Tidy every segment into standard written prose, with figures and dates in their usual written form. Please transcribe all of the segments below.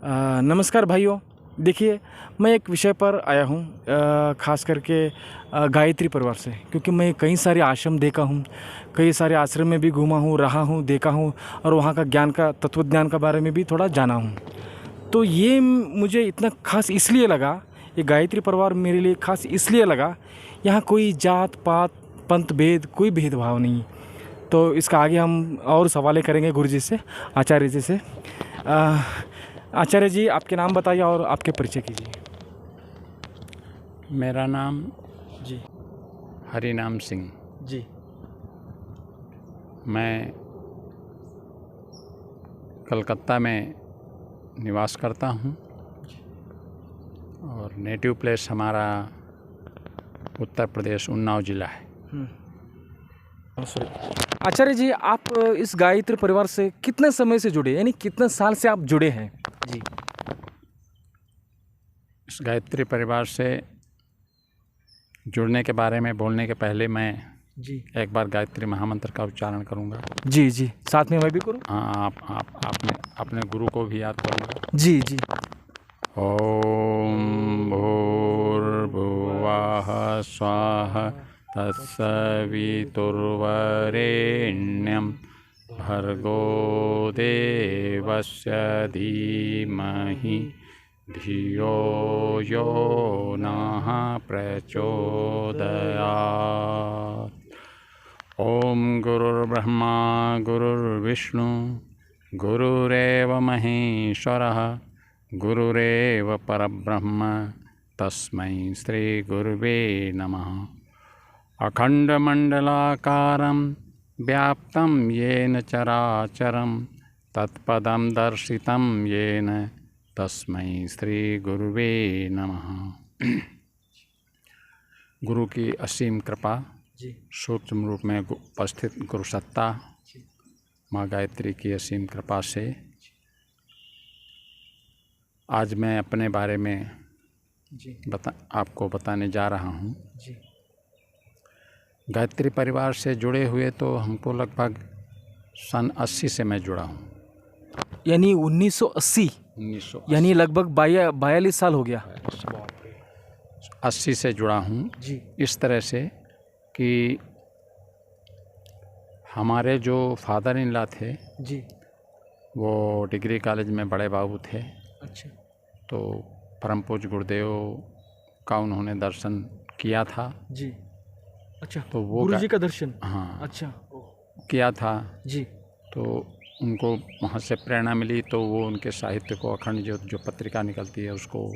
नमस्कार भाइयों। देखिए, मैं एक विषय पर आया हूँ, ख़ास करके गायत्री परिवार से, क्योंकि मैं कई सारे आश्रम देखा हूँ, कई सारे आश्रम में भी घूमा हूँ, रहा हूँ, देखा हूँ और वहाँ का ज्ञान का तत्वज्ञान के बारे में भी थोड़ा जाना हूँ। तो ये मुझे इतना ख़ास इसलिए लगा, ये गायत्री परिवार मेरे लिए ख़ास इसलिए लगा, यहाँ कोई जात पात पंथ भेद कोई भेदभाव नहीं। तो इसका आगे हम और सवालें करेंगे गुरु जी से, आचार्य जी से। आचार्य जी, आपके नाम बताइए और आपके परिचय कीजिए। मेरा नाम जी हरिनाम सिंह। जी मैं कलकत्ता में निवास करता हूँ और नेटिव प्लेस हमारा उत्तर प्रदेश उन्नाव ज़िला है। आचार्य जी, आप इस गायत्री परिवार से कितने समय से जुड़े, यानी कितने साल से आप जुड़े हैं? जी इस गायत्री परिवार से जुड़ने के बारे में बोलने के पहले मैं जी एक बार गायत्री महामंत्र का उच्चारण करूँगा। जी जी साथ में मैं भी करूँ? हाँ, आपने अपने गुरु को भी याद करूँगा। जी जी। ओम भूर्भुवः स्वः तत्सवितुर्वरेण्यं भर्गो देवस्य धीमहि धियो यो नः प्रचोदयात्। ओम गुरुर्ब्रह्मा गुरुर्विष्णु गुरुरेव महेश्वरः गुरुरेव परब्रह्म तस्मै श्री गुरुवे नमः। अखंडमंडलाकारं व्याप्तं येन चराचरं तत्पदं दर्शितं येन तस्मै श्री गुरुवे नमः। गुरु की असीम कृपा, जी सूक्ष्म रूप में उपस्थित गुरु सत्ता माँ गायत्री की असीम कृपा से आज मैं अपने बारे में जी आपको बताने जा रहा हूँ। जी गायत्री परिवार से जुड़े हुए तो हमको लगभग सन 80 से मैं जुड़ा हूँ। यानी 1980, 1980 यानी लगभग 42 साल हो गया। 80 से जुड़ा हूँ। जी इस तरह से कि हमारे जो फादर इन लॉ थे जी। वो डिग्री कॉलेज में बड़े बाबू थे। अच्छा तो परम पूज्य गुरुदेव का उन्होंने दर्शन किया था। जी। अच्छा, तो वो गुरु जी का दर्शन? हाँ अच्छा किया था। जी तो उनको वहाँ से प्रेरणा मिली, तो वो उनके साहित्य को अखंड जो पत्रिका निकलती है उसको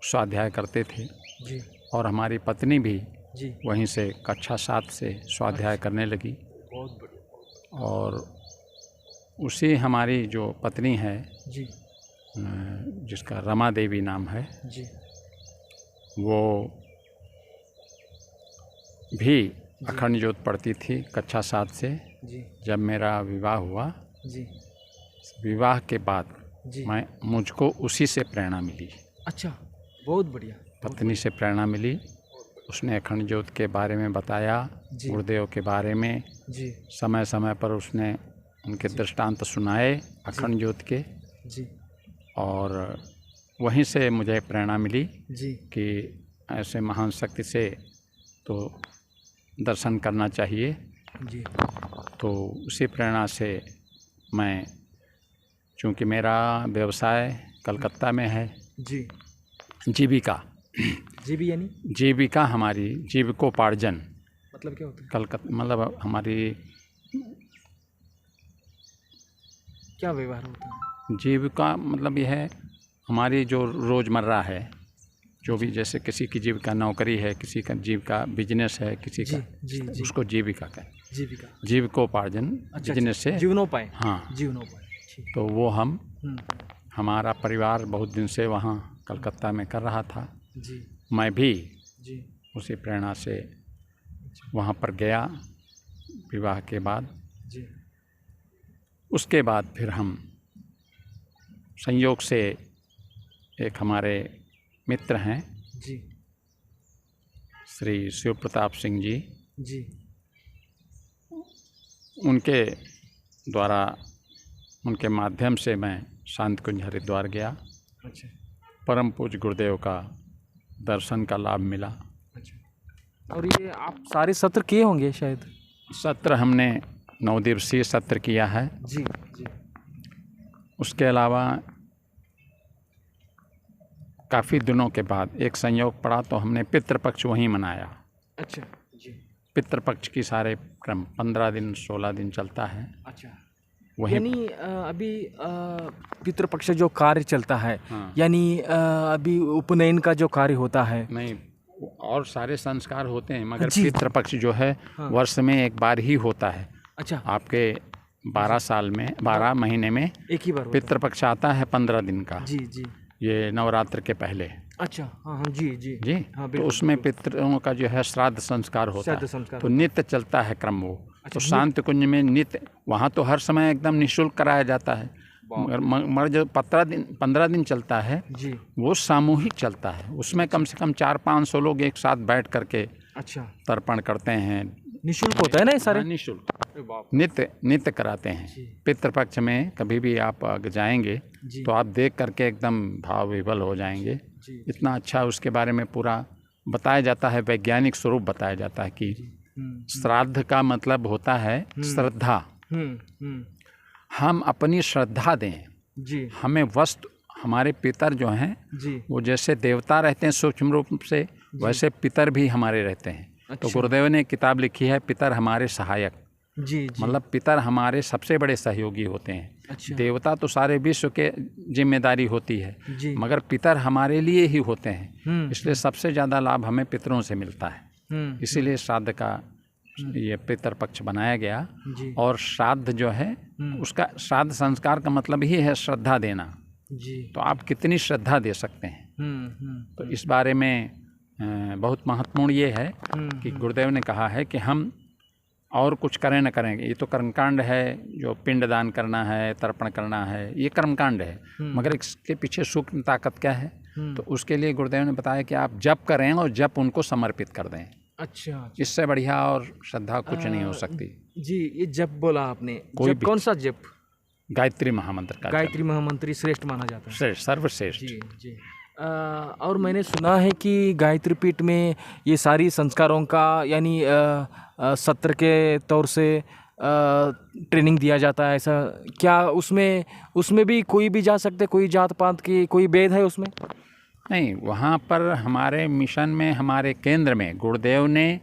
स्वाध्याय करते थे। जी और हमारी पत्नी भी जी। वहीं से कक्षा 7 से स्वाध्याय करने लगी। बहुत बढ़िया। और उसी हमारी जो पत्नी है जी जिसका रमा देवी नाम है, जी वो भी अखंड ज्योत पढ़ती थी कक्षा 7 से। जी जब मेरा विवाह हुआ, जी विवाह के बाद जी। मुझको उसी से प्रेरणा मिली। अच्छा, बहुत बढ़िया। पत्नी से प्रेरणा मिली। उसने अखंड ज्योत के बारे में बताया, जी गुरुदेव के बारे में जी समय समय पर उसने उनके दृष्टांत सुनाए अखंड ज्योत के। जी और वहीं से मुझे प्रेरणा मिली जी कि ऐसे महान शक्ति से तो दर्शन करना चाहिए। जी। तो उसी प्रेरणा से मैं, चूँकि मेरा व्यवसाय कलकत्ता में है, जी जीविका जी भी, यानी जीविका हमारी जीविकोपार्जन, मतलब क्या होता है? कलकत्ता मतलब हमारी क्या व्यवहार होता है? जीविका मतलब यह है हमारी जो रोज़मर्रा है, जो भी, जैसे किसी की जीविका नौकरी है, किसी का जीविका बिजनेस है, किसी जी का जी जी। उसको जीविका कहते हैं। जीविका, जीविकोपार्जन अच्छा बिजनेस से। जीवनोपाय। हाँ, जीवनोपाय, ठीक। तो वो हम्म, हमारा परिवार बहुत दिन से वहाँ कलकत्ता में कर रहा था। जी मैं भी जी उसी प्रेरणा से वहाँ पर गया विवाह के बाद। जी उसके बाद फिर हम संयोग से, एक हमारे मित्र हैं जी श्री शिव प्रताप सिंह जी, जी उनके द्वारा, उनके माध्यम से मैं शांत कुंज हरिद्वार गया। अच्छा परम पूज्य गुरुदेव का दर्शन का लाभ मिला। अच्छा। और ये आप सारे सत्र किए होंगे शायद? सत्र हमने 9 दिवसीय सत्र किया है। जी जी। उसके अलावा काफ़ी दिनों के बाद एक संयोग पड़ा तो हमने पितृपक्ष वहीं मनाया। अच्छा जी। पितृपक्ष की सारे क्रम 15 दिन 16 दिन चलता है। अच्छा, वहीं यानी अभी पितृपक्ष जो कार्य चलता है, हाँ। यानी अभी उपनयन का जो कार्य होता है। नहीं, और सारे संस्कार होते हैं मगर जी, पितृपक्ष जो है हाँ। वर्ष में एक बार ही होता है। अच्छा, आपके 12 साल में 12 महीने में एक ही बार होता है। पितृपक्ष आता है 15 दिन का। जी जी। ये नवरात्र के पहले। अच्छा, हाँ हाँ जी जी जी हाँ, तो बिल्कुल, उसमें बिल्कुल। पितरों का जो है श्राद्ध संस्कार होता श्राद्ध है। संस्कार तो होता नित्य चलता है क्रम वो। अच्छा, तो शांति कुंज में नित्य वहाँ तो हर समय एकदम निःशुल्क कराया जाता है। मगर जो 15 दिन चलता है जी। वो सामूहिक चलता है। उसमें कम से कम 400-500 लोग एक साथ बैठ करके अच्छा, तर्पण करते हैं। निःशुल्क होता है ना ये सारे? हाँ, निःशुल्क नित्य कराते हैं। जी। पितृपक्ष में कभी भी आप जाएंगे जी। तो आप देख करके एकदम भाव विभल हो जाएंगे। जी। इतना अच्छा उसके बारे में पूरा बताया जाता है, वैज्ञानिक स्वरूप बताया जाता है कि श्राद्ध का मतलब होता है श्रद्धा। हम्म। हम अपनी श्रद्धा दें। जी हमें वस्तु हमारे पितर जो हैं जी। वो जैसे देवता रहते हैं सूक्ष्म रूप से, वैसे पितर भी हमारे रहते हैं। तो अच्छा। गुरुदेव ने किताब लिखी है पितर हमारे सहायक। जी जी। मतलब पितर हमारे सबसे बड़े सहयोगी होते हैं। अच्छा। देवता तो सारे विश्व के जिम्मेदारी होती है जी। मगर पितर हमारे लिए ही होते हैं। इसलिए सबसे ज़्यादा लाभ हमें पितरों से मिलता है। इसीलिए श्राद्ध का ये पितर पक्ष बनाया गया। जी और श्राद्ध जो है उसका श्राद्ध संस्कार का मतलब ही है श्रद्धा देना। जी। तो आप कितनी श्रद्धा दे सकते हैं। तो इस बारे में बहुत महत्वपूर्ण ये है कि गुरुदेव ने कहा है कि हम और कुछ करें न करेंगे। ये तो कर्मकांड है, जो पिंडदान करना है, तर्पण करना है, ये कर्मकांड है। मगर इसके पीछे सूक्ष्म ताकत क्या है? तो उसके लिए गुरुदेव ने बताया कि आप जप करें और जप उनको समर्पित कर दें। अच्छा। इससे बढ़िया और श्रद्धा कुछ नहीं हो सकती। जी, ये जप बोला आपने, कोई जप भी कौन सा जप? गायत्री महामंत्र का गायत्री महामंत्री श्रेष्ठ माना जाता है। श्रेष्ठ, सर्वश्रेष्ठ। जी जी। और मैंने सुना है कि गायत्री पीठ में ये सारी संस्कारों का यानी सत्र के तौर से ट्रेनिंग दिया जाता है, ऐसा क्या? उसमें भी कोई भी जा सकते, कोई जात पात की कोई भेद है उसमें? नहीं, वहाँ पर हमारे मिशन में, हमारे केंद्र में गुरुदेव ने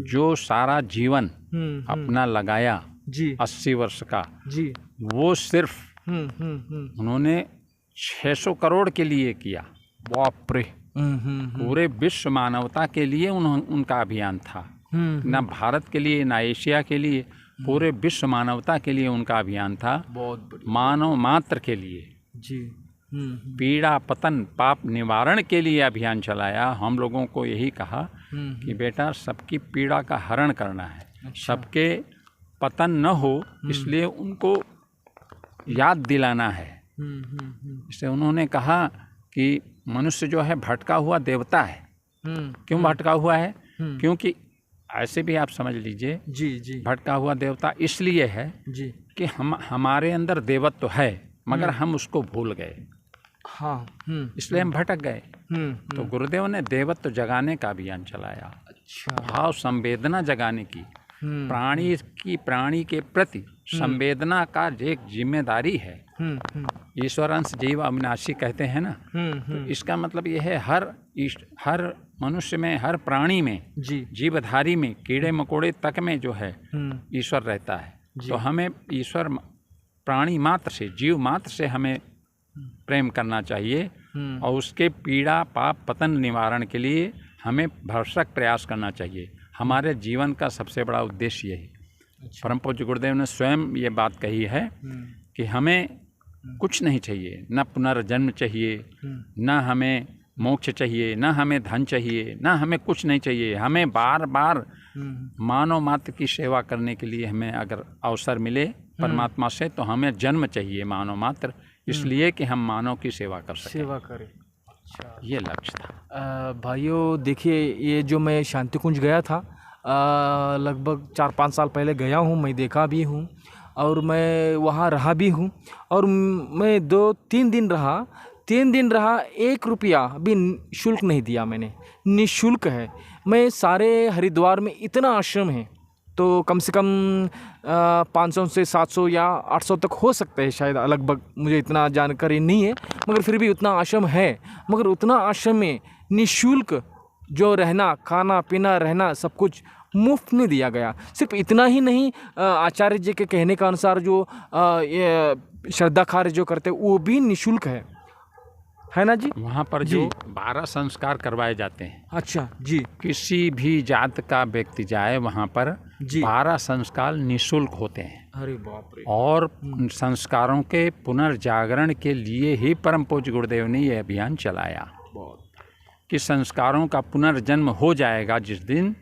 जो सारा जीवन अपना लगाया जी 80 वर्ष का, जी। वो सिर्फ उन्होंने 600 करोड़ के लिए किया। बाप रे। पूरे विश्व मानवता के लिए उनका अभियान था। न भारत के लिए, न एशिया के लिए, पूरे विश्व मानवता के लिए उनका अभियान था। बहुत मानव मात्र के लिए जी। पीड़ा पतन पाप निवारण के लिए अभियान चलाया। हम लोगों को यही कहा कि बेटा सबकी पीड़ा का हरण करना है। अच्छा। सबके पतन न हो इसलिए उनको याद दिलाना है। इससे उन्होंने कहा कि मनुष्य जो है भटका हुआ देवता है। क्यों भटका हुआ है? क्योंकि ऐसे भी आप समझ लीजिए जी जी। भटका हुआ देवता इसलिए है जी कि हमारे अंदर देवत्व तो है मगर हम उसको भूल गए। हाँ। इसलिए हम भटक गए। तो गुरुदेव ने देवत्व जगाने का अभियान चलाया। अच्छा। भाव संवेदना जगाने की, प्राणी के प्रति संवेदना का एक जिम्मेदारी है। ईश्वर अंश जीव अविनाशी कहते हैं ना। तो इसका मतलब ये है हर मनुष्य में, हर प्राणी में, जी जीवधारी में, कीड़े मकोड़े तक में जो है ईश्वर रहता है। तो हमें ईश्वर प्राणी मात्र से, जीव मात्र से हमें प्रेम करना चाहिए और उसके पीड़ा पाप पतन निवारण के लिए हमें भरसक प्रयास करना चाहिए। हमारे जीवन का सबसे बड़ा उद्देश्य यही। परम पूज्य गुरुदेव ने स्वयं ये बात कही है कि हमें कुछ नहीं चाहिए, न पुनर्जन्म चाहिए, न हमें मोक्ष चाहिए, न हमें धन चाहिए, न हमें कुछ नहीं चाहिए। हमें बार बार मानव मात्र की सेवा करने के लिए हमें अगर अवसर मिले परमात्मा से तो हमें जन्म चाहिए मानव मात्र, इसलिए कि हम मानव की सेवा कर सकें, सेवा करें। अच्छा, ये लक्ष्य था। भाइयों देखिए, ये जो मैं शांति कुंज गया था लगभग 4-5 साल पहले गया हूँ, मैं देखा भी हूँ और मैं वहाँ रहा भी हूँ। और मैं 2-3 दिन रहा। 3 दिन रहा, 1 रुपया भी शुल्क नहीं दिया मैंने, निःशुल्क है। मैं सारे हरिद्वार में इतना आश्रम है तो कम से कम 500 से 700 या 800 तक हो सकते हैं शायद, लगभग, मुझे इतना जानकारी नहीं है, मगर फिर भी उतना आश्रम है। मगर उतना आश्रम में निःशुल्क जो रहना, खाना पीना, रहना, सब कुछ मुफ्त में दिया गया। सिर्फ इतना ही नहीं, आचार्य जी के कहने के अनुसार जो ये श्रद्धा कार्य जो करते वो भी निःशुल्क है ना जी? वहाँ पर जी। जो 12 संस्कार करवाए जाते हैं, अच्छा जी। किसी भी जात का व्यक्ति जाए वहाँ पर जी। 12 संस्कार निःशुल्क होते हैं। अरे बाप रे। और उन संस्कारों के पुनर्जागरण के लिए ही परम पूज्य गुरुदेव ने ये अभियान चलाया कि संस्कारों का पुनर्जन्म हो जाएगा जिस दिन।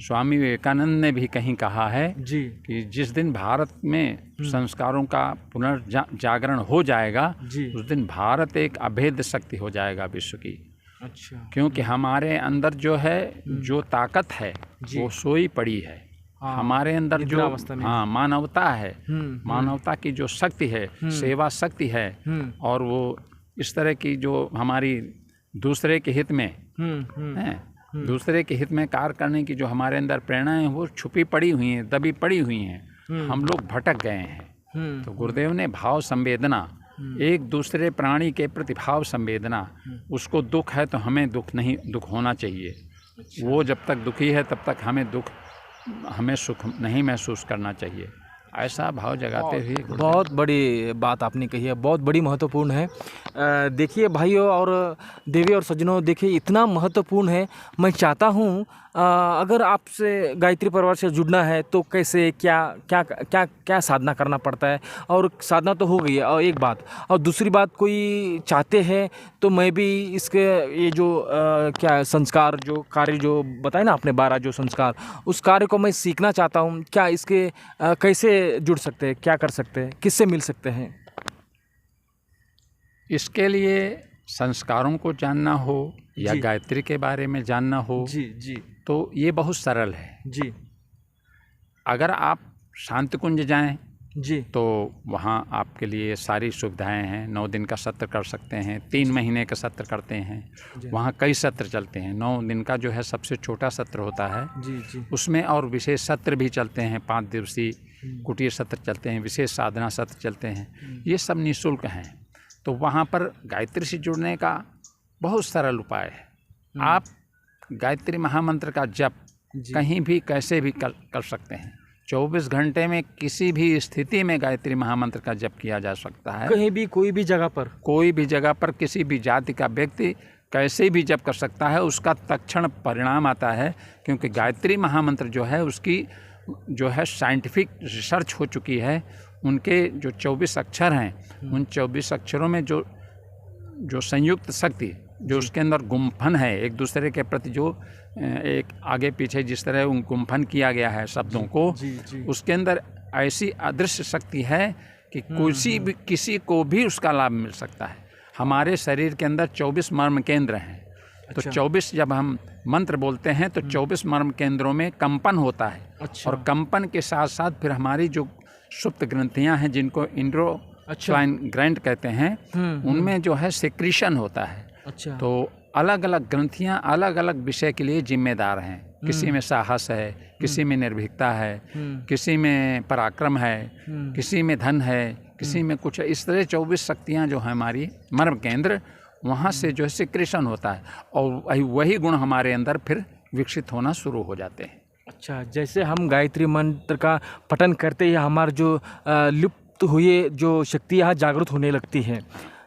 स्वामी विवेकानंद ने भी कहीं कहा है जी कि जिस दिन भारत में संस्कारों का पुनर्जागरण हो जाएगा जी। उस दिन भारत एक अभेद्य शक्ति हो जाएगा विश्व की। अच्छा। क्योंकि हमारे अंदर जो है, जो ताकत है वो सोई पड़ी है। हमारे अंदर जो मानवता है, मानवता की जो शक्ति है, सेवा शक्ति है, और वो इस तरह की जो हमारी दूसरे के हित में हैं, दूसरे के हित में कार्य करने की जो हमारे अंदर प्रेरणा है वो छुपी पड़ी हुई है, दबी पड़ी हुई हैं। हम लोग भटक गए हैं। तो गुरुदेव ने भाव संवेदना, एक दूसरे प्राणी के प्रति भाव संवेदना, उसको दुख है तो हमें दुख होना चाहिए। वो जब तक दुखी है तब तक हमें सुख नहीं महसूस करना चाहिए। ऐसा भाव जगाते हुए बहुत बड़ी बात आपने कही है, बहुत बड़ी महत्वपूर्ण है। देखिए भाइयों और देवी और सज्जनों, देखिए इतना महत्वपूर्ण है। मैं चाहता हूँ अगर आपसे गायत्री परिवार से जुड़ना है तो कैसे, क्या क्या क्या क्या साधना करना पड़ता है? और साधना तो हो गई है, और एक बात, और दूसरी बात, कोई चाहते हैं तो मैं भी इसके ये जो क्या संस्कार, जो कार्य जो बताए ना आपने 12 जो संस्कार, उस कार्य को मैं सीखना चाहता हूँ। क्या इसके कैसे जुड़ सकते हैं, क्या कर सकते हैं, किससे मिल सकते हैं? इसके लिए संस्कारों को जानना हो या गायत्री के बारे में जानना हो जी, तो ये बहुत सरल है जी। अगर आप शांति कुंज जाएं जी तो वहाँ आपके लिए सारी सुविधाएं हैं। 9 दिन का सत्र कर सकते हैं, 3 महीने का सत्र करते हैं। वहाँ कई सत्र चलते हैं। 9 दिन का जो है सबसे छोटा सत्र होता है जी। उसमें, और विशेष सत्र भी चलते हैं। 5 दिवसीय कुटीर सत्र चलते हैं, विशेष साधना सत्र चलते हैं। ये सब निःशुल्क हैं। तो वहाँ पर गायत्री से जुड़ने का बहुत सरल उपाय है। आप गायत्री महामंत्र का जप कहीं भी कैसे भी कर सकते हैं। 24 घंटे में किसी भी स्थिति में गायत्री महामंत्र का जप किया जा सकता है। कहीं भी, कोई भी जगह पर किसी भी जाति का व्यक्ति कैसे भी जप कर सकता है। उसका तत्क्षण परिणाम आता है, क्योंकि गायत्री महामंत्र जो है उसकी जो है साइंटिफिक रिसर्च हो चुकी है। उनके जो 24 अक्षर हैं, उन 24 अक्षरों में जो संयुक्त शक्ति, जो उसके अंदर गुम्फन है एक दूसरे के प्रति, जो एक आगे पीछे जिस तरह उन गुम्फन किया गया है शब्दों को, उसके अंदर ऐसी अदृश्य शक्ति है कि किसी को भी उसका लाभ मिल सकता है। हमारे शरीर के अंदर 24 मर्म केंद्र हैं। तो 24 जब हम मंत्र बोलते हैं तो 24 मर्म केंद्रों में कंपन होता है। और कंपन के साथ साथ फिर हमारी जो सुप्त ग्रंथियां हैं, जिनको इंड्रोक्राइन ग्रैंड कहते हैं, उनमें जो है सेक्रीशन होता है। तो अलग अलग ग्रंथियां अलग अलग विषय के लिए जिम्मेदार हैं। किसी में साहस है, किसी में निर्भीकता है, किसी में पराक्रम है, किसी में धन है, किसी में कुछ। इस तरह 24 शक्तियां जो है हमारी मर्म केंद्र, वहाँ से जो है सिक्रेशन होता है, और वही गुण हमारे अंदर फिर विकसित होना शुरू हो जाते हैं। अच्छा, जैसे हम गायत्री मंत्र का पठन करते ही हमारे जो लुप्त हुए जो शक्तियाँ जागृत होने लगती हैं।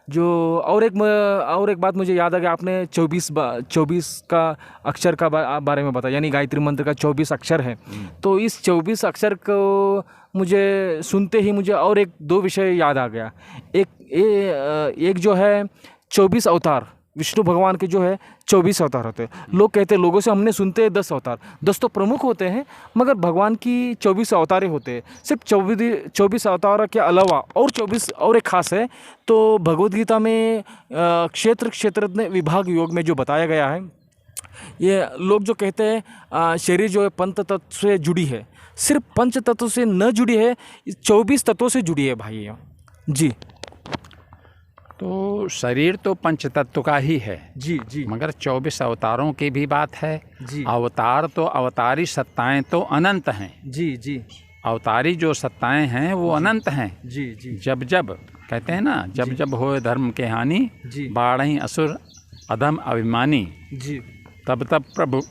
जो और एक बात मुझे याद आ गया, आपने 24 का अक्षर का बारे में बताया, यानी गायत्री मंत्र का 24 अक्षर है। तो इस 24 अक्षर को मुझे सुनते ही मुझे और 1-2 विषय याद आ गया। एक जो है 24 अवतार, विष्णु भगवान के जो है 24 अवतार होते हैं। लोग कहते हैं, लोगों से हमने सुनते हैं 10 अवतार, 10 तो प्रमुख होते हैं, मगर भगवान की 24 अवतारें होते हैं। सिर्फ 24 अवतार के अलावा और 24 और एक खास है। तो भगवद गीता में क्षेत्र विभाग योग में जो बताया गया है, ये लोग जो कहते हैं शरीर जो है पंच तत्व से जुड़ी है, सिर्फ पंच तत्व से न जुड़ी है, 24 तत्वों से जुड़ी है भाई जी। तो शरीर तो पंच तत्व का ही है, जी जी मगर 24 अवतारों की भी बात है। जी अवतार तो अवतारी सत्ताएं तो अनंत हैं। जी जी अवतारी जो सत्ताएं हैं वो अनंत हैं। जी जी जब जब कहते हैं ना, जब जब होए धर्म के हानि, जी बाढ़ही असुर अधम अभिमानी, जी तब तब प्रभु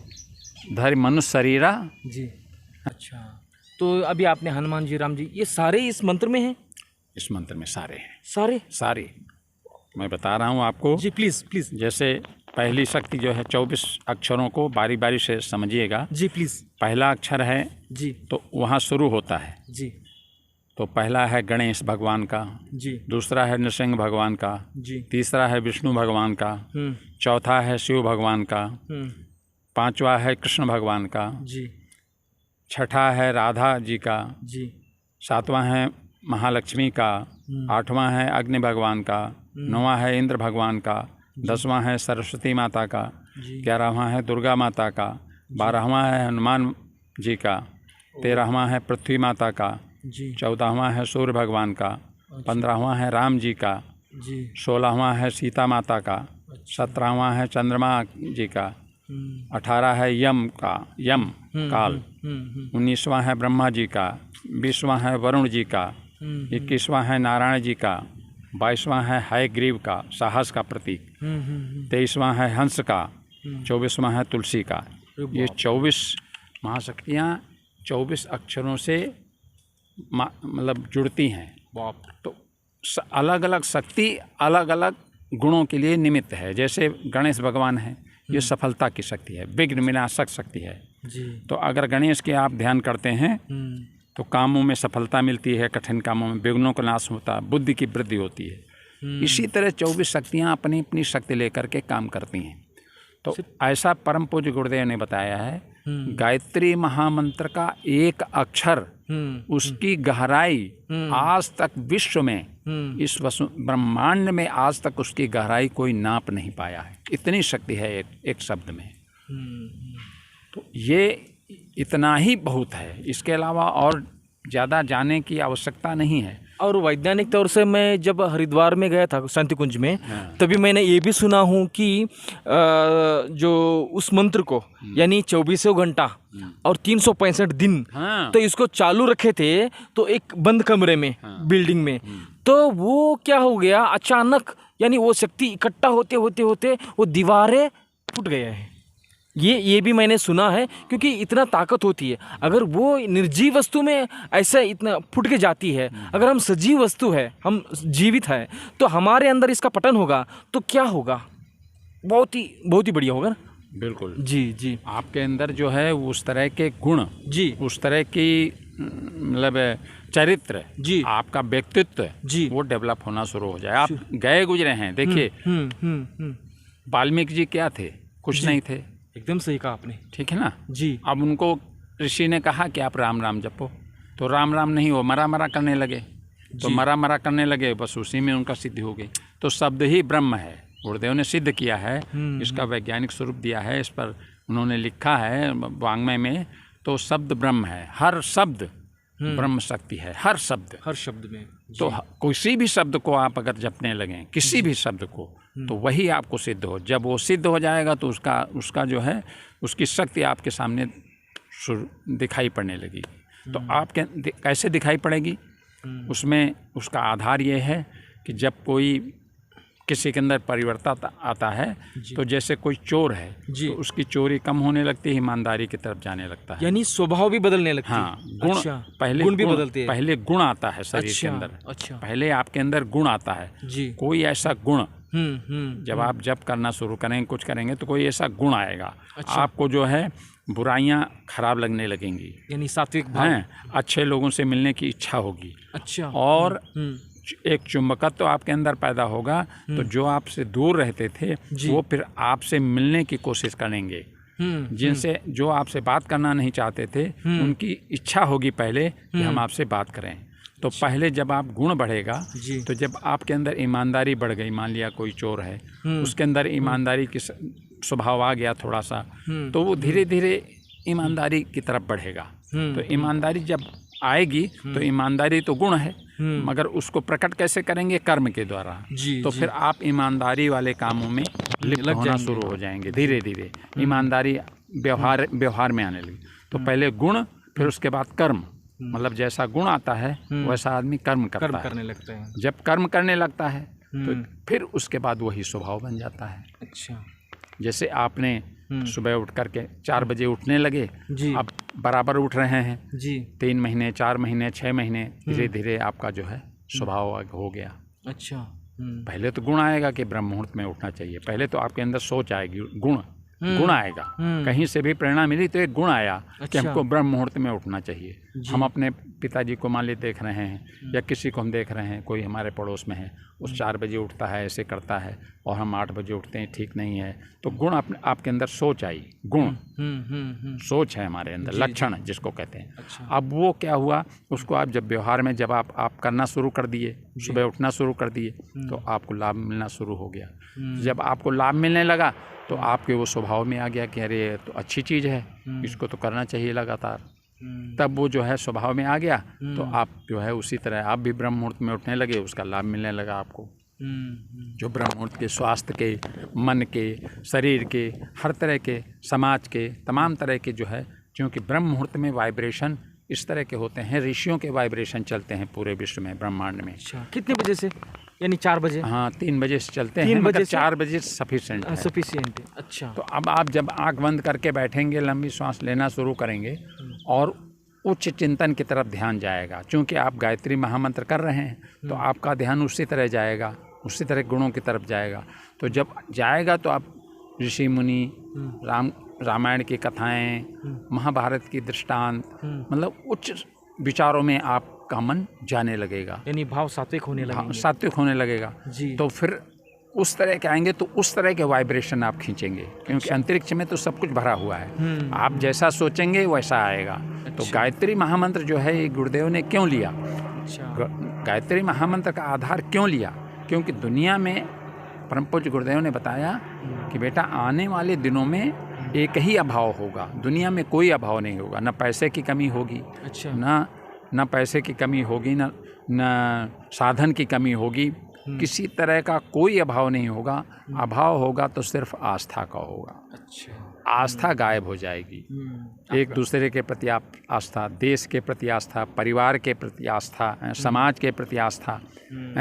धरि मनुष्य शरीरा। जी। अच्छा, तो अभी आपने हनुमान जी, राम जी, ये सारे इस मंत्र में हैं? इस मंत्र में सारे हैं, सारे? सारे मैं बता रहा हूँ आपको। जी प्लीज़ प्लीज़। जैसे पहली शक्ति जो है 24 अक्षरों को बारी बारी से समझिएगा। जी प्लीज़। पहला अक्षर है जी तो वहाँ शुरू होता है। जी तो पहला है गणेश भगवान का, जी दूसरा है नृसिंह भगवान का, जी। तीसरा है विष्णु भगवान का, हम्म चौथा है शिव भगवान का, हम्म। पांचवा है कृष्ण भगवान का, जी छठा है राधा जी का, जी सातवां है महालक्ष्मी का, आठवां है अग्नि भगवान का, नौवां है इंद्र भगवान का, 10वां है सरस्वती माता का, जी 11वां है दुर्गा माता का, 12वां है हनुमान जी का, 13वां है पृथ्वी माता का, जी 14वां है सूर्य भगवान का, 15वां है राम जी का, जी। 16वां है सीता माता का, 17वां है चंद्रमा जी का, 18 है यम काल, 19वां है ब्रह्मा जी का, 20वां है वरुण जी का, 21वां है नारायण जी का, 22वां है हयग्रीव का, साहस का प्रतीक, 23वां है हंस का, 24वां है तुलसी का। ये 24 महाशक्तियाँ 24 अक्षरों से मतलब जुड़ती हैं। बाप। तो अलग अलग शक्ति अलग अलग गुणों के लिए निमित्त है। जैसे गणेश भगवान है, ये सफलता की शक्ति है, विघ्न विनाशक शक्ति है। जी। तो अगर गणेश के आप ध्यान करते हैं तो कामों में सफलता मिलती है, कठिन कामों में विघ्नों का नाश होता है, बुद्धि की वृद्धि होती है। इसी तरह 24 शक्तियाँ अपनी अपनी शक्ति लेकर के काम करती हैं। तो ऐसा परम पूज्य गुरुदेव ने बताया है, गायत्री महामंत्र का एक अक्षर, उसकी गहराई आज तक विश्व में, इस ब्रह्मांड में आज तक उसकी गहराई कोई नाप नहीं पाया है। इतनी शक्ति है एक शब्द में। तो ये इतना ही बहुत है, इसके अलावा और ज़्यादा जाने की आवश्यकता नहीं है। और वैज्ञानिक तौर से मैं जब हरिद्वार में गया था शांति कुंज में, तभी मैंने ये भी सुना हूँ कि जो उस मंत्र को यानी 24 घंटा और 365 दिन, तो इसको चालू रखे थे तो एक बंद कमरे में, बिल्डिंग में, तो वो क्या हो गया अचानक, यानी वो शक्ति इकट्ठा होते होते होते वो दीवारें फूट गए हैं। ये भी मैंने सुना है, क्योंकि इतना ताकत होती है। अगर वो निर्जीव वस्तु में ऐसा इतना फूट के जाती है, अगर हम सजीव वस्तु है, हम जीवित है, तो हमारे अंदर इसका पतन होगा तो क्या होगा? बहुत ही बढ़िया होगा ना। बिल्कुल जी जी। आपके अंदर जो है उस तरह के गुण जी, उस तरह की मतलब चरित्र जी, आपका व्यक्तित्व जी, वो डेवलप होना शुरू हो जाए। आप गए गुजरे हैं, देखिए वाल्मीकि जी क्या थे? कुछ नहीं थे। एकदम सही कहा आपने। ठीक है ना जी। अब उनको ऋषि ने कहा कि आप राम राम जपो, तो राम राम नहीं, वो मरा मरा करने लगे। तो मरा मरा करने लगे, बस उसी में उनका सिद्धि हो गई। तो शब्द ही ब्रह्म है, गुरुदेव ने सिद्ध किया है, इसका वैज्ञानिक स्वरूप दिया है, इस पर उन्होंने लिखा है वाङ्मय में। तो शब्द ब्रह्म है, हर शब्द ब्रह्म शक्ति है, हर शब्द में। तो किसी भी शब्द को आप अगर जपने लगें, किसी भी शब्द को, तो वही आपको सिद्ध हो। जब वो सिद्ध हो जाएगा तो उसका जो है उसकी शक्ति आपके सामने दिखाई पड़ने लगी। तो आपके कैसे दिखाई पड़ेगी? उसमें उसका आधार ये है कि जब कोई किसी के अंदर परिवर्तन आता है, तो जैसे कोई चोर है तो उसकी चोरी कम होने लगती है, ईमानदारी की तरफ जाने लगता है, यानी स्वभाव भी बदलने लगता है। हाँ, गुण पहले गुण भी बदलते हैं। पहले गुण आता है शरीर के अंदर। पहले आपके अंदर गुण आता है जी। कोई ऐसा गुण जब आप जप करना शुरू करेंगे, कुछ करेंगे, तो कोई ऐसा गुण आएगा। आपको जो है बुराइयां खराब लगने लगेंगी, यानी सात्विक भाव, अच्छे लोगों से मिलने की इच्छा होगी। अच्छा। और एक चुंबकत्व तो आपके अंदर पैदा होगा। तो जो आपसे दूर रहते थे वो फिर आपसे मिलने की कोशिश करेंगे। जिनसे जो आपसे बात करना नहीं चाहते थे, उनकी इच्छा होगी पहले कि हम आपसे बात करें। तो पहले जब आप गुण बढ़ेगा, तो जब आपके अंदर ईमानदारी बढ़ गई, मान लिया कोई चोर है, उसके अंदर ईमानदारी की स्वभाव आ गया थोड़ा सा, तो वो धीरे धीरे ईमानदारी की तरफ बढ़ेगा। तो ईमानदारी जब आएगी तो ईमानदारी तो गुण है, मगर उसको प्रकट कैसे करेंगे? कर्म के द्वारा। तो फिर आप ईमानदारी वाले कामों में लिप्त होना शुरू हो जाएंगे धीरे धीरे। ईमानदारी व्यवहार में आने लगी। तो पहले गुण, फिर उसके बाद कर्म। मतलब जैसा गुण आता है वैसा आदमी कर्म करने लगता है। जब कर्म करने लगता है तो फिर उसके बाद वही स्वभाव बन जाता है। अच्छा, जैसे आपने सुबह उठ करके 4 बजे उठने लगे, अब बराबर उठ रहे हैं जी, 3 महीने, 4 महीने, 6 महीने, धीरे धीरे आपका जो है स्वभाव हो गया। अच्छा, पहले तो गुण आएगा कि ब्रह्म मुहूर्त में उठना चाहिए। पहले तो आपके अंदर सोच आएगी, गुण आएगा। कहीं से भी प्रेरणा मिली तो एक गुण आया कि हमको ब्रह्म मुहूर्त में उठना चाहिए। हम अपने पिताजी को मान ली देख रहे हैं या किसी को हम देख रहे हैं, कोई हमारे पड़ोस में है, उस 4 बजे उठता है, ऐसे करता है, और हम 8 बजे उठते हैं, ठीक नहीं है। तो गुण आपके अंदर सोच आई, गुण सोच है हमारे अंदर, लक्षण जिसको कहते हैं। अच्छा। अब वो क्या हुआ, उसको आप जब व्यवहार में जब आप करना शुरू कर दिए, सुबह उठना शुरू कर दिए, तो आपको लाभ मिलना शुरू हो गया। जब आपको लाभ मिलने लगा तो आपके वो स्वभाव में आ गया कि अरे ये तो अच्छी चीज़ है, इसको तो करना चाहिए लगातार। तब वो जो है स्वभाव में आ गया, तो आप जो है उसी तरह आप भी ब्रह्म मुहूर्त में उठने लगे, उसका लाभ मिलने लगा आपको। जो ब्रह्म मुहूर्त के स्वास्थ्य के, मन के, शरीर के, हर तरह के, समाज के, तमाम तरह के जो है, क्योंकि ब्रह्म मुहूर्त में वाइब्रेशन इस तरह के होते हैं, ऋषियों के वाइब्रेशन चलते हैं पूरे विश्व में, ब्रह्मांड में। अच्छा, कितने बजे से? यानी 4 बजे? हाँ, 3 बजे से चलते हैं, मगर 4 बजे सफिशिएंट है। सफिशिएंट है। अच्छा। तो अब आप जब आंख बंद करके बैठेंगे, लंबी सांस लेना शुरू करेंगे और उच्च चिंतन की तरफ ध्यान जाएगा। क्योंकि आप गायत्री महामंत्र कर रहे हैं तो आपका ध्यान उसी तरह जाएगा, उसी तरह गुणों की तरफ जाएगा। तो जब जाएगा तो आप ऋषि मुनि, रामायण की कथाएं, महाभारत की दृष्टांत, मतलब उच्च विचारों में आपका मन जाने लगेगा, यानी भाव सात्विक होने लगेंगे। सात्विक होने लगेगा जी। तो फिर उस तरह के आएंगे तो उस तरह के वाइब्रेशन आप खींचेंगे, क्योंकि अंतरिक्ष में तो सब कुछ भरा हुआ है। आप जैसा सोचेंगे वैसा आएगा। तो गायत्री महामंत्र जो है ये गुरुदेव ने क्यों लिया? गायत्री महामंत्र का आधार क्यों लिया? क्योंकि दुनिया में परम पूज्य गुरुदेव ने बताया कि बेटा आने वाले दिनों में एक ही अभाव होगा, दुनिया में कोई अभाव नहीं होगा। न पैसे की कमी होगी, अच्छा, न पैसे की कमी होगी, न साधन की कमी होगी, किसी तरह का कोई अभाव नहीं होगा। अभाव होगा तो सिर्फ आस्था का होगा। अच्छा, आस्था गायब हो जाएगी। एक दूसरे के प्रति आस्था, देश के प्रति आस्था, परिवार के प्रति आस्था, समाज के प्रति आस्था,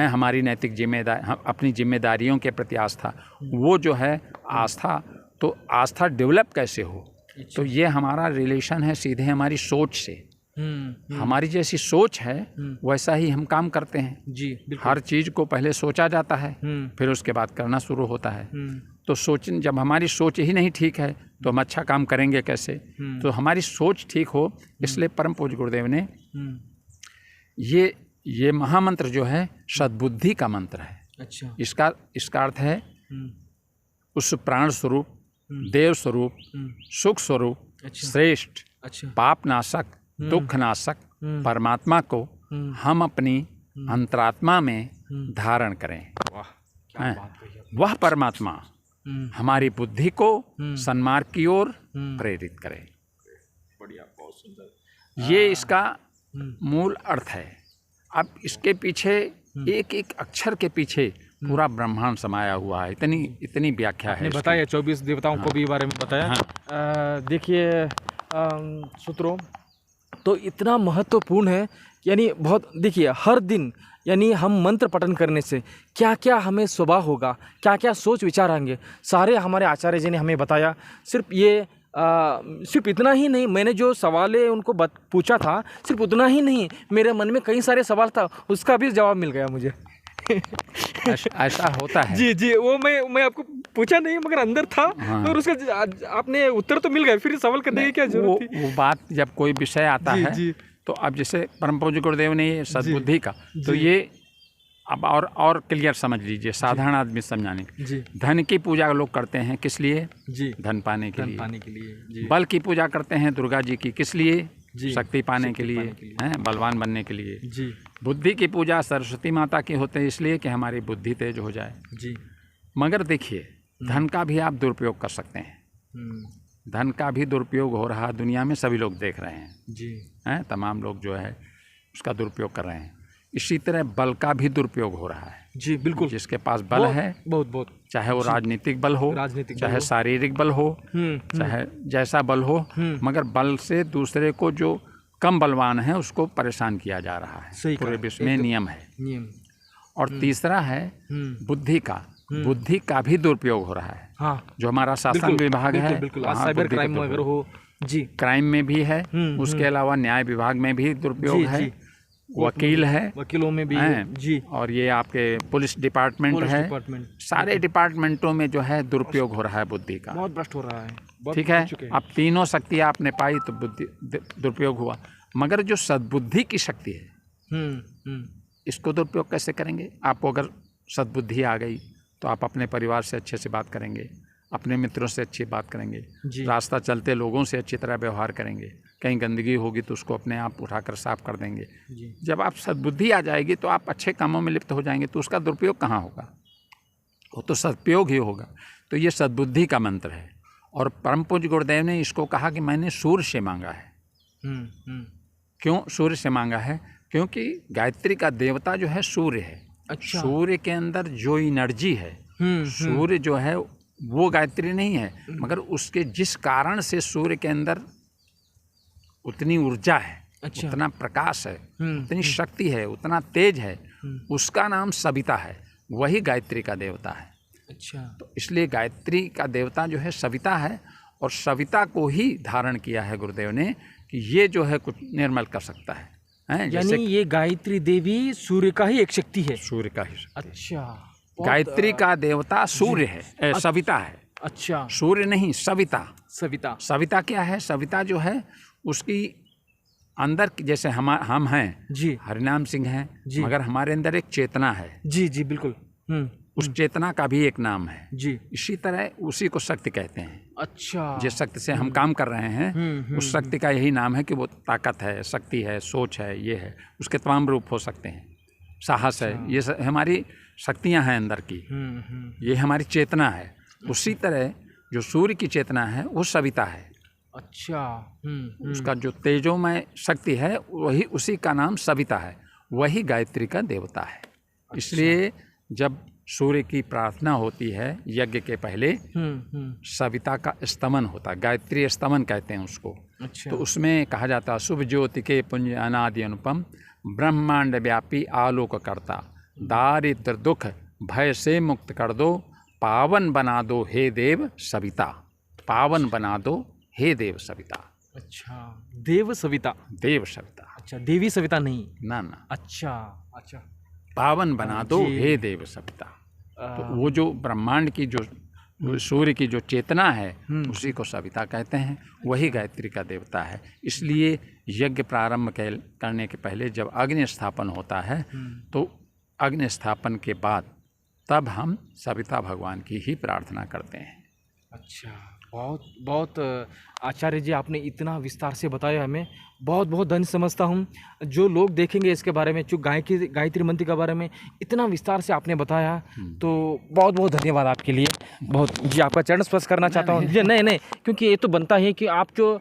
हमारी नैतिक जिम्मेदारी, अपनी जिम्मेदारियों के प्रति आस्था, वो जो है आस्था। तो आस्था डेवलप कैसे हो? तो ये हमारा रिलेशन है सीधे हमारी सोच से। हमारी जैसी सोच है वैसा ही हम काम करते हैं जी। हर चीज़ को पहले सोचा जाता है, फिर उसके बाद करना शुरू होता है। तो जब हमारी सोच ही नहीं ठीक है तो हम अच्छा काम करेंगे कैसे? तो हमारी सोच ठीक हो, इसलिए परम पूज्य गुरुदेव ने ये महामंत्र जो है सद्बुद्धि का मंत्र है। अच्छा, इसका अर्थ है उस प्राण स्वरूप, देव स्वरूप, सुख स्वरूप, श्रेष्ठ, पाप नाशक, दुख नाशक परमात्मा को हम अपनी अंतरात्मा में धारण करें। वह परमात्मा हमारी बुद्धि को सन्मार्ग की ओर प्रेरित करे। बढ़िया, बहुत सुंदर। ये इसका मूल अर्थ है। अब इसके पीछे एक एक अक्षर के पीछे पूरा ब्रह्मांड समाया हुआ है। इतनी व्याख्या है। बताया 24 देवताओं को भी बारे में बताया। देखिए सूत्रों, तो इतना महत्वपूर्ण है। यानी बहुत, देखिए हर दिन यानी हम मंत्र पठन करने से क्या क्या हमें स्वभाव होगा, क्या क्या सोच विचार आएंगे, सारे हमारे आचार्य जी ने हमें बताया। सिर्फ इतना ही नहीं, मैंने जो सवाल उनको पूछा था सिर्फ उतना ही नहीं, मेरे मन में कई सारे सवाल था, उसका भी जवाब मिल गया मुझे। ऐसा होता है जी। वो मैं आपको पूछा नहीं मगर अंदर था। हाँ। और उसका आपने उत्तर तो मिल गया, फिर सवाल करने की क्या जरूरत थी? वो बात जब कोई विषय आता है जी। तो अब जैसे परम पूज्य गुरुदेव ने ये सद्बुद्धि का, तो ये अब और क्लियर समझ लीजिए, साधारण आदमी समझाने के। धन की पूजा लोग करते हैं किस लिए? जी, धन पाने के लिए। बल की पूजा करते हैं दुर्गा जी की किस लिए? शक्ति पाने के लिए, हैं, बलवान बनने के लिए जी। बुद्धि की पूजा सरस्वती माता की होते हैं इसलिए कि हमारी बुद्धि तेज हो जाए जी। मगर देखिए धन का भी आप दुरुपयोग कर सकते हैं। धन का भी दुरुपयोग हो रहा दुनिया में, सभी लोग देख रहे हैं जी, हैं, तमाम लोग जो है उसका दुरुपयोग कर रहे हैं। इसी तरह बल का भी दुरुपयोग हो रहा है। जी बिल्कुल। जिसके पास बल है, बहुत चाहे वो राजनीतिक बल हो, चाहे शारीरिक बल हो, चाहे जैसा बल हो, मगर बल से दूसरे को जो कम बलवान है उसको परेशान किया जा रहा है। पूरे विश्व में नियम है। और तीसरा है बुद्धि का भी दुरुपयोग हो रहा है। हाँ, जो हमारा शासन विभाग है, साइबर क्राइम वगैरह हो, जी, क्राइम में भी है। उसके अलावा न्याय विभाग में भी दुरुपयोग है, वकील है, वकीलों में भी है, जी, और ये आपके पुलिस डिपार्टमेंट है। सारे डिपार्टमेंटों में जो है दुरुपयोग हो रहा है बुद्धि का, बहुत भ्रष्ट हो रहा है। ठीक है, अब तीनों शक्तियाँ आपने पाई तो बुद्धि दुरुपयोग हुआ। मगर जो सद्बुद्धि की शक्ति है, इसको दुरुपयोग कैसे करेंगे? आपको अगर सद्बुद्धि आ गई तो आप अपने परिवार से अच्छे से बात करेंगे, अपने मित्रों से अच्छी बात करेंगे, रास्ता चलते लोगों से अच्छी तरह व्यवहार करेंगे। कहीं गंदगी होगी तो उसको अपने आप उठाकर साफ कर देंगे। जब आप सद्बुद्धि आ जाएगी तो आप अच्छे कामों में लिप्त हो जाएंगे, तो उसका दुरुपयोग कहाँ होगा? वो तो सदुपयोग ही होगा। तो ये सद्बुद्धि का मंत्र है। और परम पूज्य गुरुदेव ने इसको कहा कि मैंने सूर्य से मांगा है। क्यों सूर्य से मांगा है? क्योंकि गायत्री का देवता जो है सूर्य है। अच्छा। सूर्य के अंदर जो एनर्जी है, सूर्य जो है वो गायत्री नहीं है, मगर उसके जिस कारण से सूर्य के अंदर उतनी ऊर्जा है, अच्छा, उतना प्रकाश है, उतनी शक्ति है, उतना तेज है, उसका नाम सविता है। वही गायत्री का देवता है। अच्छा। तो इसलिए गायत्री का देवता जो है सविता है, और सविता को ही धारण किया है गुरुदेव ने कि ये जो है कुछ निर्मल कर सकता है। यानी ये गायत्री देवी सूर्य का ही एक शक्ति है। सूर्य का ही शक्ति। अच्छा। गायत्री का देवता सूर्य है, सविता है। अच्छा। सूर्य नहीं, सविता। सविता क्या है? सविता जो है उसकी अंदर, जैसे हम हैं जी, हरिनाम सिंह हैं, मगर हमारे अंदर एक चेतना है। जी जी बिल्कुल। उस चेतना का भी एक नाम है जी। इसी तरह उसी को शक्ति कहते हैं। अच्छा। जिस शक्ति से हम काम कर रहे हैं उस शक्ति का यही नाम है कि वो ताकत है, शक्ति है, सोच है, ये है। उसके तमाम रूप हो सकते हैं। साहस है, ये हमारी शक्तियां हैं अंदर की, ये हमारी चेतना है। उसी तरह जो सूर्य की चेतना है वो सविता है। अच्छा। उसका जो तेजोमय शक्ति है वही, उसी का नाम सविता है। वही गायत्री का देवता है। इसलिए जब सूर्य की प्रार्थना होती है यज्ञ के पहले, सविता का स्तमन होता है, गायत्री स्तमन कहते हैं उसको। अच्छा। तो उसमें कहा जाता है शुभ ज्योति के पुंज अनादि अनुपम, ब्रह्मांड व्यापी आलोक करता, दारिद्र दुख भय से मुक्त कर दो, पावन बना दो हे देव सविता। पावन बना दो हे देव सविता। अच्छा, देव सविता। देव सविता। अच्छा, देवी सविता नहीं ना ना। अच्छा अच्छा। पावन बना दो हे देव सविता। तो वो जो ब्रह्मांड की जो सूर्य की जो चेतना है उसी को सविता कहते हैं। वही गायत्री का देवता है। इसलिए यज्ञ प्रारंभ करने के पहले जब अग्नि स्थापन होता है तो अग्नि स्थापन के बाद तब हम सविता भगवान की ही प्रार्थना करते हैं। अच्छा, बहुत बहुत आचार्य जी, आपने इतना विस्तार से बताया, हमें बहुत बहुत धन्य समझता हूँ। जो लोग देखेंगे इसके बारे में, जो गायत्री मंत्र के बारे में इतना विस्तार से आपने बताया, तो बहुत बहुत धन्यवाद आपके लिए। बहुत जी, आपका चरण स्पर्श करना चाहता हूँ। जी नहीं, क्योंकि ये तो बनता है कि आप जो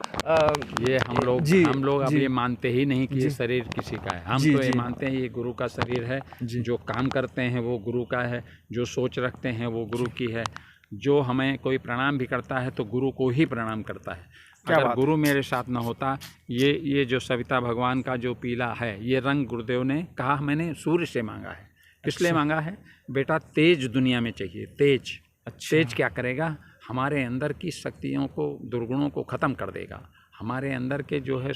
ये हम लोग अब ये मानते ही नहीं कि ये शरीर किसी का है। हम तो ये मानते हैं ये गुरु का शरीर है। जो काम करते हैं वो गुरु का है, जो सोच रखते हैं वो गुरु की है। जो हमें कोई प्रणाम भी करता है तो गुरु को ही प्रणाम करता है। अगर गुरु मेरे साथ न होता, ये जो सविता भगवान का जो पीला है, ये रंग गुरुदेव ने कहा मैंने सूर्य से मांगा है। किसलिए मांगा है? बेटा तेज दुनिया में चाहिए, तेज। अच्छा। तेज क्या करेगा? हमारे अंदर की शक्तियों को, दुर्गुणों को ख़त्म कर देगा। हमारे अंदर के जो है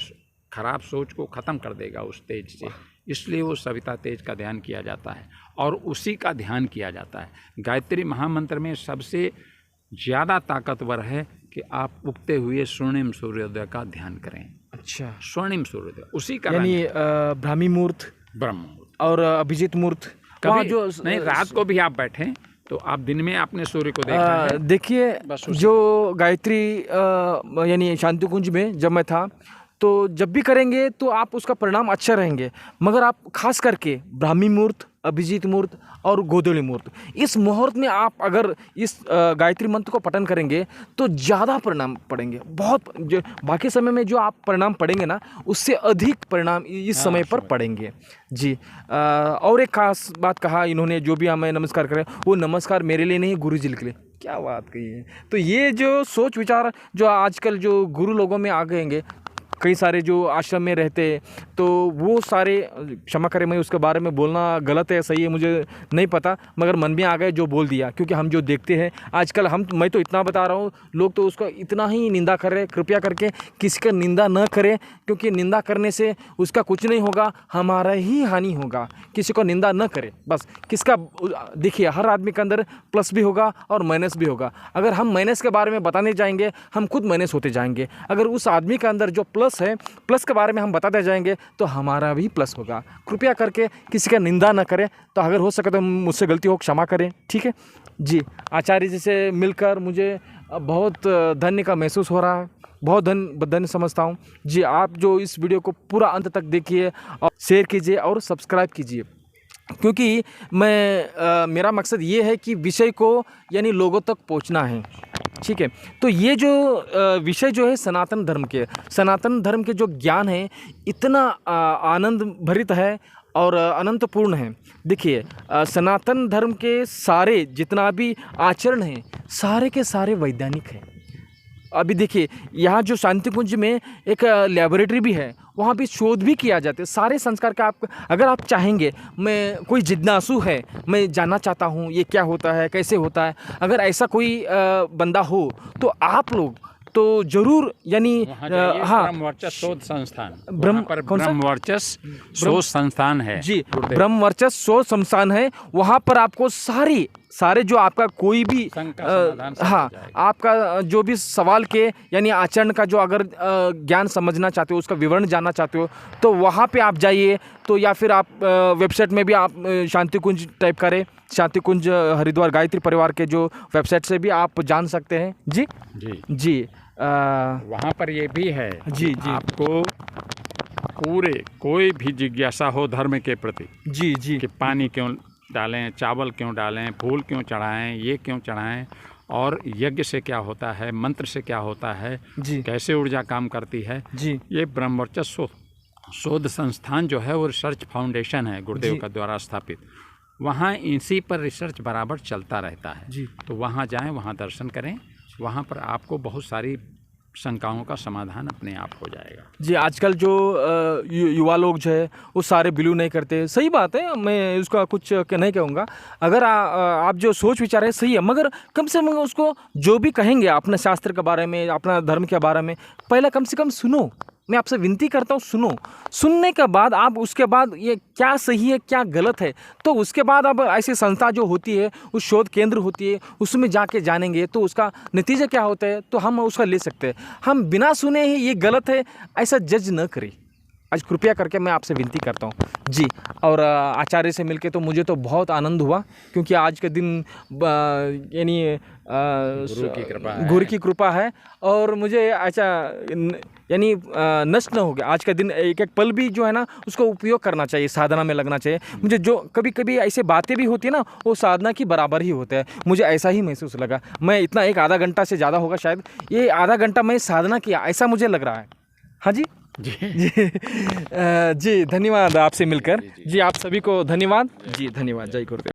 खराब सोच को ख़त्म कर देगा उस तेज से। इसलिए वो सविता तेज का ध्यान किया जाता है और उसी का ध्यान किया जाता है। गायत्री महामंत्र में सबसे ज़्यादा ताकतवर है कि आप उगते हुए स्वर्णिम सूर्योदय का ध्यान करें। अच्छा, स्वर्णिम सूर्योदय उसी का, यानी ब्राह्मी मुहूर्त, ब्रह्म मुहूर्त और अभिजीत मुहूर्त। कभी जो नहीं, रात को भी आप बैठें तो आप दिन में आपने सूर्य को देखा है। देखिए, जो गायत्री यानी शांति कुंज में जब मैं था, तो जब भी करेंगे तो आप उसका परिणाम अच्छा रहेंगे। मगर आप खास करके ब्राह्मी मुहूर्त, अभिजीत मुहूर्त और गोधूली मुहूर्त। इस मुहूर्त में आप अगर इस गायत्री मंत्र को पठन करेंगे तो ज़्यादा परिणाम पड़ेंगे। बहुत जो बाकी समय में जो आप परिणाम पड़ेंगे ना, उससे अधिक परिणाम इस समय पर पड़ेंगे जी। और एक खास बात कहा इन्होंने, जो भी हमें नमस्कार करें वो नमस्कार मेरे लिए नहीं, गुरु जी के लिए। क्या बात कही है। तो ये जो सोच विचार जो आजकल जो गुरु लोगों में आ गएंगे, कई सारे जो आश्रम में रहते हैं, तो वो सारे, क्षमा करें मैं उसके बारे में बोलना गलत है सही है मुझे नहीं पता, मगर मन में आ गए जो बोल दिया। क्योंकि हम जो देखते हैं आजकल, मैं तो इतना बता रहा हूँ, लोग तो उसका इतना ही निंदा कर रहे हैं। कृपया करके किसी का निंदा न करें, क्योंकि निंदा करने से उसका कुछ नहीं होगा, हमारा ही हानि होगा। किसी को निंदा न करें बस। किसका देखिए, हर आदमी के अंदर प्लस भी होगा और माइनस भी होगा। अगर हम माइनस के बारे में बताने जाएंगे, हम खुद माइनस होते जाएंगे। अगर उस आदमी के अंदर जो प्लस है, प्लस के बारे में हम बताते जाएंगे तो हमारा भी प्लस होगा। कृपया करके किसी का निंदा न करें। तो अगर हो सके तो मुझसे गलती हो क्षमा करें, ठीक है जी। आचार्य जी से मिलकर मुझे बहुत धन्य का महसूस हो रहा है, बहुत धन्य समझता हूँ जी। आप जो इस वीडियो को पूरा अंत तक देखिए और शेयर कीजिए और सब्सक्राइब कीजिए, क्योंकि मेरा मकसद ये है कि विषय को यानी लोगों तक पहुंचना है, ठीक है। तो ये जो विषय जो है सनातन धर्म के जो ज्ञान है, इतना आनंद भरित है और अनंतपूर्ण है। देखिए, सनातन धर्म के सारे जितना भी आचरण हैं, सारे के सारे वैज्ञानिक हैं। अभी देखिए, यहाँ जो शांति कुंज में एक लैबोरेटरी भी है, वहाँ भी शोध भी किया जाता है। सारे संस्कार का आप अगर आप चाहेंगे, मैं कोई जिज्ञासु है, मैं जानना चाहता हूँ ये क्या होता है, कैसे होता है, अगर ऐसा कोई बंदा हो तो आप लोग तो जरूर, यानी हाँ, ब्रह्मवर्चस्व शोध संस्थान, ब्रह्मवर्चस्व शोध संस्थान है जी, ब्रह्मवर्चस्व शोध संस्थान है। वहाँ पर आपको सारे जो आपका कोई भी हाँ, आपका जो भी सवाल के यानी आचरण का जो अगर ज्ञान समझना चाहते हो, उसका विवरण जानना चाहते हो, तो वहाँ पे आप जाइए। तो या फिर आप वेबसाइट में भी आप शांति कुंज टाइप करें, शांति कुंज हरिद्वार गायत्री परिवार के जो वेबसाइट से भी आप जान सकते हैं जी जी जी। वहाँ पर ये भी है जी जी, आपको पूरे कोई भी जिज्ञासा हो धर्म के प्रति जी जी, कि पानी क्यों डालें, चावल क्यों डालें, फूल क्यों चढ़ाएं, ये क्यों चढ़ाएं, और यज्ञ से क्या होता है, मंत्र से क्या होता है जी, कैसे ऊर्जा काम करती है जी। ये ब्रह्मवर्चस्व शोध संस्थान जो है वो रिसर्च फाउंडेशन है गुरुदेव का द्वारा स्थापित। वहाँ इसी पर रिसर्च बराबर चलता रहता है जी। तो वहाँ जाएं, वहाँ दर्शन करें, वहाँ पर आपको बहुत सारी शंकाओं का समाधान अपने आप हो जाएगा जी। आजकल जो युवा लोग जो है वो सारे बिलीव नहीं करते, सही बात है, मैं उसका कुछ नहीं कहूँगा। अगर आप जो सोच विचार है सही है, मगर कम से कम उसको जो भी कहेंगे अपने शास्त्र के बारे में, अपना धर्म के बारे में, पहले कम से कम सुनो। मैं आपसे विनती करता हूँ, सुनो। सुनने के बाद आप उसके बाद ये क्या सही है क्या गलत है, तो उसके बाद अब ऐसी संस्था जो होती है, उस शोध केंद्र होती है, उसमें जाके जानेंगे तो उसका नतीजा क्या होता है, तो हम उसका ले सकते हैं। हम बिना सुने ही ये गलत है ऐसा जज न करें। आज कृपया करके मैं आपसे विनती करता हूँ जी। और आचार्य से मिलके तो मुझे तो बहुत आनंद हुआ, क्योंकि आज के दिन यानी गुरु की कृपा है और मुझे ऐसा यानी नष्ट न हो गया। आज का दिन एक एक पल भी जो है ना उसको उपयोग करना चाहिए, साधना में लगना चाहिए। मुझे जो कभी कभी ऐसे बातें भी होती है ना, वो साधना की बराबर ही होता है। मुझे ऐसा ही महसूस लगा। मैं इतना एक आधा घंटा से ज़्यादा होगा शायद, ये आधा घंटा मैं साधना किया ऐसा मुझे लग रहा है। हाँ जी जी जी, धन्यवाद आपसे मिलकर जी। आप सभी को धन्यवाद जी, धन्यवाद। जय गुरुदेव।